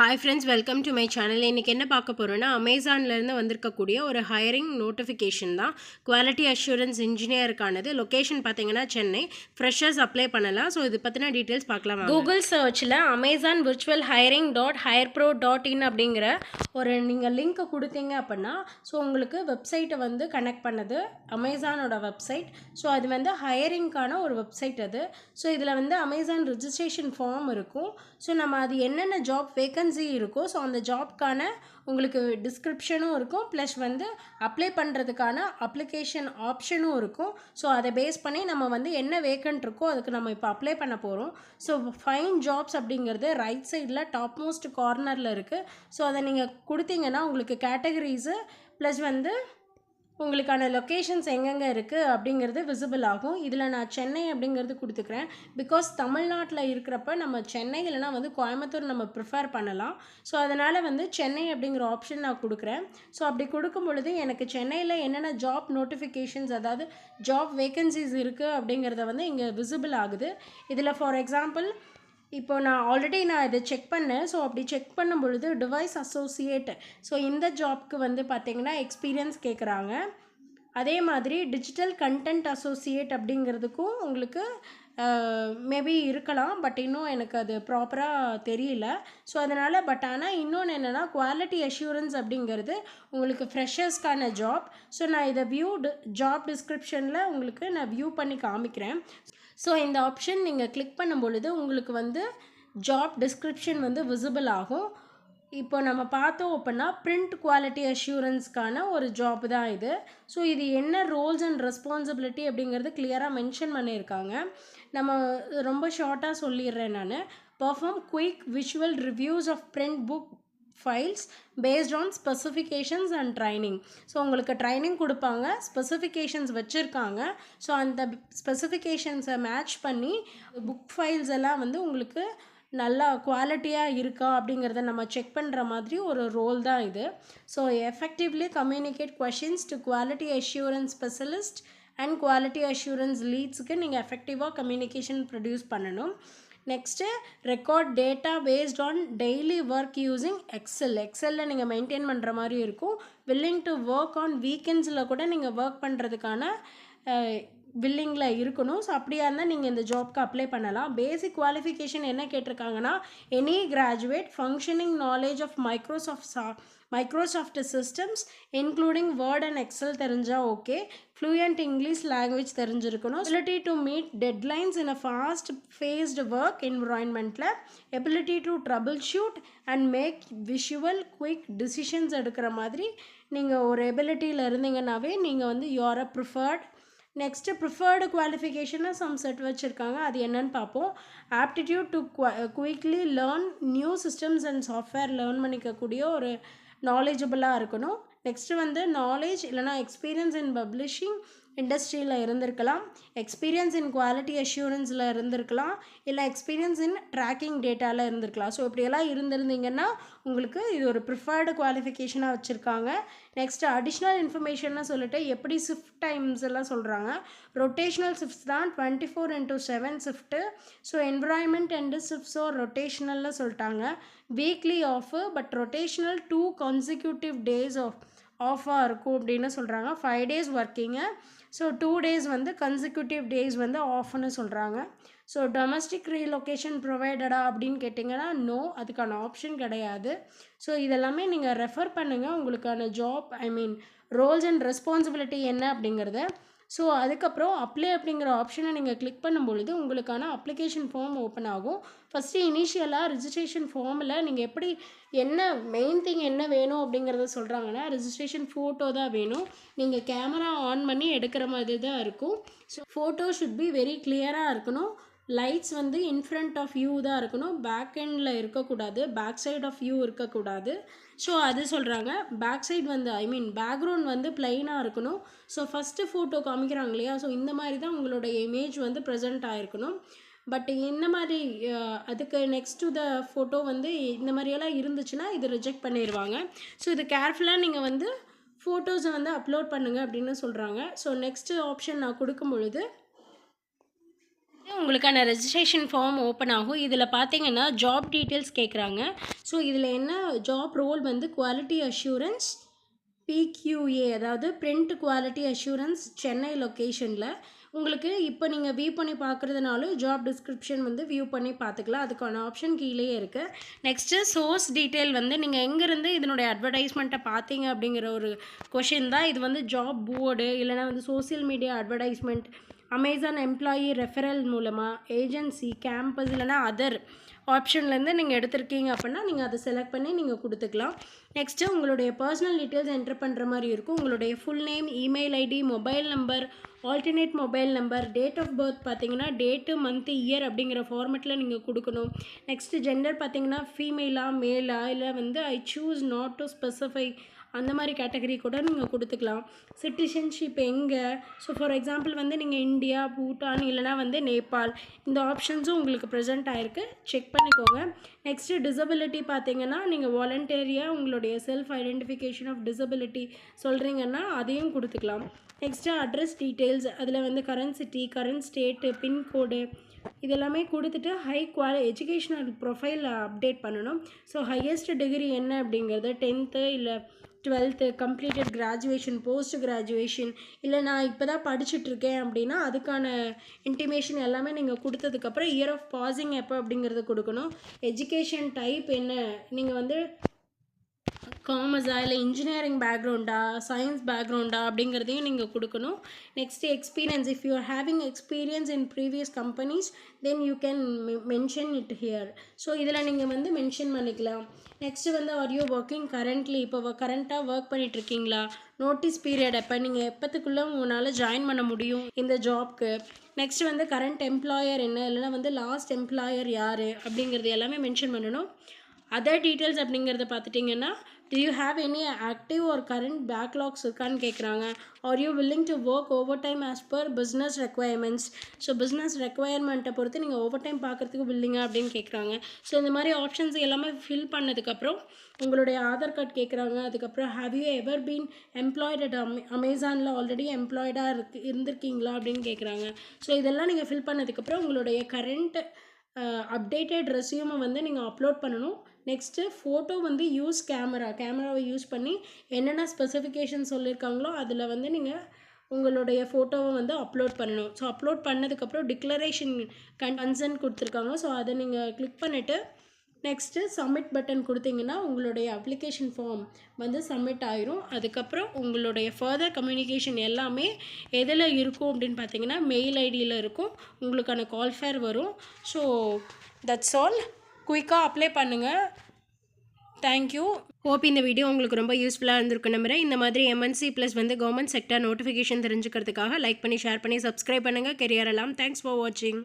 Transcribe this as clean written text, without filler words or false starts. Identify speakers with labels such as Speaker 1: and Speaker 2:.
Speaker 1: Hi friends, welcome to my channel. இன்னைக்கு என்ன பார்க்க போறோம்னா அமேசான்ல இருந்து வந்திருக்கக்கூடிய ஒரு ஹையரிங் நோட்டிஃபிகேஷன் தான். குவாலிட்டி அஷூரன்ஸ் இன்ஜினியருக்கானது. லொகேஷன் பார்த்தீங்கன்னா சென்னை. ஃப்ரெஷர்ஸ் அப்ளை பண்ணலாம். ஸோ இது பற்றின டீட்டெயில்ஸ் பார்க்கலாம். கூகுள் சர்ச்சில் அமேசான் விர்ச்சுவல் ஹையரிங் .hirepro.in அப்படிங்கிற ஒரு நீங்கள் லிங்க்கை கொடுத்தீங்க அப்படின்னா ஸோ உங்களுக்கு வெப்சைட்டை வந்து கனெக்ட் பண்ணது அமேசானோட வெப்சைட். ஸோ அது வந்து ஹையரிங்க்கான ஒரு வெப்சைட் அது. ஸோ இதில் வந்து அமேசான் ரிஜிஸ்ட்ரேஷன் ஃபார்ம் இருக்கும். ஸோ நம்ம அது என்னென்ன ஜாப் வேகன்சி இருக்கும் ஸோ அந்த ஜாப்க்கான உங்களுக்கு டிஸ்கிரிப்ஷனும் இருக்கும், ப்ளஸ் வந்து அப்ளை பண்ணுறதுக்கான அப்ளிகேஷன் ஆப்ஷனும் இருக்கும். ஸோ அதை பேஸ் பண்ணி நம்ம வந்து என்ன வேக்கன்ட் இருக்கோ அதுக்கு நம்ம இப்போ அப்ளை பண்ண போகிறோம். ஸோ ஃபைன் ஜாப்ஸ் அப்படிங்கிறது ரைட் சைடில் டாப் மோஸ்ட் கார்னரில் இருக்குது. ஸோ அதை நீங்கள் கொடுத்தீங்கன்னா உங்களுக்கு கேட்டகரிஸு ப்ளஸ் வந்து உங்களுக்கான லொக்கேஷன்ஸ் எங்கெங்கே இருக்குது அப்படிங்கிறது விசிபிள் ஆகும். இதில் நான் சென்னை அப்படிங்கிறது கொடுத்துக்கிறேன். பிகாஸ் தமிழ்நாட்டில் இருக்கிறப்ப நம்ம சென்னை இல்லைனா வந்து கோயம்புத்தூர் நம்ம ப்ரிஃபர் பண்ணலாம். ஸோ அதனால் வந்து சென்னை அப்படிங்கிற ஆப்ஷன் நான் கொடுக்குறேன். ஸோ அப்படி கொடுக்கும் பொழுது எனக்கு சென்னையில் என்னென்ன ஜாப் நோட்டிஃபிகேஷன்ஸ் அதாவது ஜாப் வேகன்சிஸ் இருக்குது அப்படிங்கிறத வந்து இங்கே விசிபிள் ஆகுது. இதில் ஃபார் எக்ஸாம்பிள் இப்போ நான் ஆல்ரெடி இதை செக் பண்ணேன். ஸோ அப்படி செக் பண்ணும் பொழுது டிவைஸ் அசோசியேட், ஸோ இந்த ஜாப்க்கு வந்து பார்த்திங்கன்னா எக்ஸ்பீரியன்ஸ் கேட்குறாங்க. அதே மாதிரி டிஜிட்டல் கண்டென்ட் அசோசியேட் அப்படிங்கிறதுக்கும் உங்களுக்கு மேபி இருக்கலாம், பட் இன்னும் எனக்கு அது ப்ராப்பராக தெரியல. ஸோ அதனால் ஆனால் இன்னொன்று என்னென்னா குவாலிட்டி அஷூரன்ஸ் அப்படிங்கிறது உங்களுக்கு ஃப்ரெஷர்ஸ்க்கான ஜாப். ஸோ நான் இதை ஜாப் டிஸ்கிரிப்ஷனில் உங்களுக்கு நான் வியூ பண்ணி காமிக்கிறேன். ஸோ இந்த ஆப்ஷன் நீங்கள் கிளிக் பண்ணும் பொழுது உங்களுக்கு வந்து ஜாப் டிஸ்கிரிப்ஷன் வந்து விசிபிள் ஆகும். இப்போ நம்ம பார்த்தோம் அப்படின்னா பிரிண்ட் குவாலிட்டி அஷூரன்ஸ்க்கான ஒரு ஜாப் தான் இது. ஸோ இது என்ன ரோல்ஸ் அண்ட் ரெஸ்பான்சிபிலிட்டி அப்படிங்கிறது கிளியராக மென்ஷன் பண்ணியிருக்காங்க. நம்ம ரொம்ப ஷார்ட்டாக சொல்லிடுறேன் நான். Perform quick visual reviews of print book files based on specifications and training. So உங்களுக்கு ட்ரைனிங் கொடுப்பாங்க, ஸ்பெசிஃபிகேஷன்ஸ் வச்சுருக்காங்க. ஸோ அந்த ஸ்பெசிஃபிகேஷன்ஸை மேட்ச் பண்ணி புக் ஃபைல்ஸ் எல்லாம் வந்து உங்களுக்கு நல்லா குவாலிட்டியாக இருக்கா அப்படிங்கிறத நம்ம செக் பண்ணுற மாதிரி ஒரு ரோல் தான் இது. So effectively communicate questions to quality assurance specialist and quality assurance லீட்ஸுக்கு நீங்கள் எஃபெக்டிவாக கம்யூனிகேஷன் ப்ரொடியூஸ் பண்ணணும். Next record data based on daily work using எக்ஸலில் நீங்கள் மெயின்டைன் பண்ணுற மாதிரி இருக்கும். வில்லிங் டு ஒர்க் ஆன் வீக்கெண்ட்ஸில் கூட நீங்கள் ஒர்க் பண்ணுறதுக்கான வில்லிங்கில் இருக்கணும். ஸோ அப்படியா இருந்தால் நீங்கள் இந்த ஜாப்க்கு அப்ளை பண்ணலாம். பேசிக் குவாலிஃபிகேஷன் என்ன கேட்டிருக்காங்கன்னா any graduate functioning knowledge of Microsoft systems including Word and Excel தெரிஞ்சால் ஓகே. ஃப்ளூயண்ட் இங்கிலீஷ் லாங்குவேஜ் தெரிஞ்சிருக்கணும். Ability to meet deadlines in a fast paced work என்விரான்மெண்ட்டில் ability to troubleshoot and make visual quick decisions எடுக்கிற மாதிரி நீங்கள் ஒரு எபிலிட்டியில் இருந்தீங்கன்னாவே நீங்கள் வந்து you're a preferred. Next preferred குவாலிஃபிகேஷனாக சம் செட் வச்சுருக்காங்க, அது என்னன்னு பார்ப்போம். Aptitude to quickly learn new systems and software learn பண்ணிக்கக்கூடிய ஒரு நாலேஜபிளாக இருக்கணும். நெக்ஸ்ட்டு வந்து நாலேஜ் இல்லைனா எக்ஸ்பீரியன்ஸ் இன் பப்ளிஷிங் இண்டஸ்ட்ரியில் இருந்திருக்கலாம், எக்ஸ்பீரியன்ஸ் இன் குவாலிட்டி அஷ்யூரன்ஸில் இருந்திருக்கலாம், இல்லை எக்ஸ்பீரியன்ஸ் இன் ட்ராக்கிங் டேட்டாவில் இருந்திருக்கலாம். ஸோ இப்படியெல்லாம் இருந்திருந்தீங்கன்னா உங்களுக்கு இது ஒரு ப்ரிஃபர்டு குவாலிஃபிகேஷனாக வச்சுருக்காங்க. நெக்ஸ்ட்டு அடிஷ்னல் இன்ஃபர்மேஷன்னு சொல்லிட்டு எப்படி ஷிஃப்ட் டைம்ஸ் எல்லாம் சொல்கிறாங்க. ரொட்டேஷ்னல் ஷிஃப்ட்ஸ் தான் 24/7 ஷிஃப்ட்டு. ஸோ என்விரான்மெண்ட் அண்டு ஷிஃப்ட்ஸோ ரொட்டேஷ்னல்னு சொல்லிட்டாங்க. Weekly off, but rotational 2 consecutive days ஆஃபாக இருக்கும் அப்படின்னு சொல்கிறாங்க. 5 days ஒர்க்கிங்கு, ஸோ 2 days வந்து கன்சிக்யூட்டிவ் டேஸ் வந்து ஆஃப்னு சொல்கிறாங்க. ஸோ டொமஸ்டிக் ரீலொகேஷன் ப்ரொவைடடா அப்படின்னு கேட்டிங்கன்னா நோ, அதுக்கான ஆப்ஷன் கிடையாது. ஸோ இதெல்லாமே நீங்கள் ரெஃபர் பண்ணுங்கள் உங்களுக்கான ஜாப் ரோல்ஸ் அண்ட் ரெஸ்பான்சிபிலிட்டி என்ன அப்படிங்கிறத. ஸோ அதுக்கப்புறம் அப்ளை அப்படிங்கிற ஆப்ஷனை நீங்கள் கிளிக் பண்ணும்பொழுது உங்களுக்கான அப்ளிகேஷன் ஃபார்ம் ஓப்பன் ஆகும். ஃபஸ்ட்டு இனிஷியலாக ரிஜிஸ்ட்ரேஷன் ஃபார்மில் நீங்கள் எப்படி என்ன மெயின் திங் என்ன வேணும் அப்படிங்கிறத சொல்கிறாங்கன்னா ரிஜிஸ்ட்ரேஷன் ஃபோட்டோ தான் வேணும். நீங்கள் கேமரா ஆன் பண்ணி எடுக்கிற மாதிரி தான் இருக்கும். So photo should be very கிளியராக இருக்கணும். லைட்ஸ் வந்து இன்ஃப்ரண்ட் ஆஃப் வியூ தான் இருக்கணும், பேக் எண்டில் இருக்கக்கூடாது, பேக் சைட் ஆஃப் வியூ இருக்கக்கூடாது. ஸோ அது சொல்கிறாங்க. பேக் சைட் வந்து பேக்ரவுண்ட் வந்து பிளைனாக இருக்கணும். ஸோ ஃபஸ்ட்டு ஃபோட்டோ காமிக்கிறாங்க இல்லையா, ஸோ இந்த மாதிரி தான் உங்களோட இமேஜ் வந்து ப்ரெசென்ட் ஆகிருக்கணும். பட் இந்த மாதிரி அதுக்கு நெக்ஸ்ட் டு த ஃபோட்டோ வந்து இந்த மாதிரியெல்லாம் இருந்துச்சுன்னா இது ரிஜெக்ட் பண்ணிடுவாங்க. ஸோ இது கேர்ஃபுல்லாக நீங்கள் வந்து ஃபோட்டோஸை வந்து அப்லோட் பண்ணுங்கள் அப்படின்னு சொல்கிறாங்க. ஸோ நெக்ஸ்ட்டு ஆப்ஷன் நான் கொடுக்கும் பொழுது உங்களுக்கான ரெஜிஸ்ட்ரேஷன் ஃபார்ம் ஓப்பன் ஆகும். இதில் பார்த்தீங்கன்னா ஜாப் டீட்டெயில்ஸ் கேட்குறாங்க. ஸோ இதில் என்ன ஜாப் ரோல் வந்து குவாலிட்டி அஷ்யூரன்ஸ் PQA, அதாவது பிரிண்ட் குவாலிட்டி அஷ்யூரன்ஸ் சென்னை லொக்கேஷனில். உங்களுக்கு இப்போ நீங்கள் வியூ பண்ணி பார்க்குறதுனாலும் ஜாப் டிஸ்கிரிப்ஷன் வந்து வியூ பண்ணி பார்த்துக்கலாம். அதுக்கான ஆப்ஷன் கீழேயே இருக்குது. நெக்ஸ்ட்டு சோர்ஸ் டீட்டெயில் வந்து நீங்கள் எங்கேருந்து இதனுடைய அட்வர்டைஸ்மெண்ட்டை பார்த்தீங்க அப்படிங்கிற ஒரு கொஷின் தான். இது வந்து ஜாப் போர்டு இல்லைனா வந்து social media advertisement, Amazon employee referral மூலமாக, ஏஜென்சி, கேம்பஸ் இல்லைனா அதர் ஆப்ஷன்லேருந்து நீங்கள் எடுத்திருக்கீங்க அப்படின்னா நீங்கள் அதை செலக்ட் பண்ணி நீங்கள் கொடுத்துக்கலாம். நெக்ஸ்ட்டு உங்களுடைய பர்சனல் டீட்டெயில்ஸ் என்ட்ரு பண்ணுற மாதிரி இருக்கும். உங்களுடைய full name, email ID, mobile number, alternate mobile number, date of birth பார்த்தீங்கன்னா டேட்டு, மந்த்து, இயர் அப்படிங்கிற ஃபார்மெட்டில் நீங்கள் கொடுக்கணும். நெக்ஸ்ட்டு ஜெண்டர் பார்த்தீங்கன்னா ஃபீமேலா மேலா, இல்லை வந்து I choose not to specify அந்த மாதிரி கேட்டகரி கூட நீங்கள் கொடுத்துக்கலாம். சிட்டிசன்ஷிப் எங்கே, ஸோ ஃபார் எக்ஸாம்பிள் வந்து நீங்கள் இந்தியா, பூட்டான் இல்லைனா வந்து நேபாள், இந்த ஆப்ஷன்ஸும் உங்களுக்கு ப்ரெசென்ட் ஆகிருக்கு, செக் பண்ணிக்கோங்க. நெக்ஸ்ட்டு டிசபிலிட்டி பார்த்தீங்கன்னா நீங்கள் வாலண்டரியாக உங்களுடைய செல்ஃப் ஐடென்டிஃபிகேஷன் ஆஃப் டிசபிலிட்டி சொல்கிறீங்கன்னா அதையும் கொடுத்துக்கலாம். நெக்ஸ்ட்டு அட்ரஸ் டீட்டெயில்ஸ், அதில் வந்து current city, current state, pincode இதெல்லாமே கொடுத்துட்டு எஜுகேஷ்னல் ப்ரொஃபைல் அப்டேட் பண்ணணும். ஸோ ஹையஸ்ட் டிகிரி என்ன அப்படிங்கிறது 10th இல்லை 12th, completed graduation, post graduation, இல்லை நான் இப்போ தான் படிச்சுட்ருக்கேன் அப்படின்னா அதுக்கான இன்டிமேஷன் எல்லாமே நீங்கள் கொடுத்ததுக்கப்புறம் இயர் ஆஃப் பாசிங் எப்போ அப்படிங்கிறது கொடுக்கணும். எஜுகேஷன் டைப் என்ன, நீங்கள் வந்து காமர்ஸா இல்லை இன்ஜினியரிங் பேக்ரவுண்டா, சயின்ஸ் பேக்ரவுண்டா அப்படிங்கிறதையும் நீங்கள் கொடுக்கணும். Next experience, if you are having experience in previous companies then you can mention it here. So இதில் நீங்கள் வந்து மென்ஷன் பண்ணிக்கலாம். நெக்ஸ்ட்டு வந்து ஆர் யூ ஒர்க்கிங் கரண்ட்லி, இப்போ கரண்ட்டாக ஒர்க் பண்ணிகிட்ருக்கீங்களா, நோட்டீஸ் பீரியட் எப்போ, நீங்கள் எப்போத்துக்குள்ளே உங்களால் ஜாயின் பண்ண முடியும் இந்த ஜாப்க்கு. நெக்ஸ்ட்டு வந்து கரண்ட் எம்ப்ளாயர் என்ன, இல்லைனா வந்து லாஸ்ட் எம்ப்ளாயர் யார் அப்படிங்கிறது எல்லாமே மென்ஷன் பண்ணணும். அதர் டீட்டெயில்ஸ் அப்படிங்கிறத பார்த்துட்டிங்கன்னா do you have any active or current backlogs இருக்கான்னு கேட்குறாங்க. are you willing to work overtime as per business requirements. So business ரெக்குவயர்மெண்ட்டை பொறுத்து நீங்கள் ஓவர் டைம் பார்க்குறதுக்கு வில்லிங்க அப்படின்னு கேட்குறாங்க. ஸோ இந்த மாதிரி ஆப்ஷன்ஸ் எல்லாமே ஃபில் பண்ணதுக்கப்புறம் உங்களுடைய ஆதார் கார்டு கேட்குறாங்க. அதுக்கப்புறம் have you ever been employed at அமேசானில் ஆல்ரெடி எம்ப்ளாய்டாக இருந்திருக்கீங்களா அப்படின்னு கேட்குறாங்க. ஸோ இதெல்லாம் நீங்கள் ஃபில் பண்ணதுக்கப்புறம் உங்களுடைய கரண்ட் அப்டேட்டட் ரெஸ்யூமை வந்து நீங்கள் அப்லோட் பண்ணணும். நெக்ஸ்ட்டு ஃபோட்டோ வந்து கேமராவை யூஸ் பண்ணி என்னென்ன ஸ்பெசிஃபிகேஷன் சொல்லியிருக்காங்களோ அதில் வந்து நீங்கள் உங்களுடைய ஃபோட்டோவை வந்து அப்லோட் பண்ணணும். ஸோ அப்லோட் பண்ணதுக்கப்புறம் டிக்ளரேஷன் கன்சென்ட் கொடுத்துருக்காங்க. ஸோ அதை நீங்கள் கிளிக் பண்ணிவிட்டு நெக்ஸ்ட்டு சப்மிட் பட்டன் கொடுத்தீங்கன்னா உங்களுடைய அப்ளிகேஷன் ஃபார்ம் வந்து சப்மிட் ஆயிரும். அதுக்கப்புறம் உங்களுடைய ஃபர்தர் கம்யூனிகேஷன் எல்லாமே எதில் இருக்கும் அப்படின்னு பார்த்தீங்கன்னா மெயில் ஐடியில் இருக்கும். உங்களுக்கான கால் ஃபேர் வரும். So that's all. குயிக்காக அப்ளை பண்ணுங்கள். தேங்க்யூ. ஹோப் இந்த வீடியோ உங்களுக்கு ரொம்ப யூஸ்ஃபுல்லாக இருந்திருக்கு நம்புகிறேன். இந்த மாதிரி MNC ப்ளஸ் வந்து கவர்மெண்ட் செக்டர் நோட்டிஃபிகேஷன் தெரிஞ்சுக்கிறதுக்காக லைக் பண்ணி, ஷேர் பண்ணி, சப்ஸ்கிரைப் பண்ணுங்கள். கெரியர் எல்லாம். தேங்க்ஸ் ஃபார் வாட்சிங்.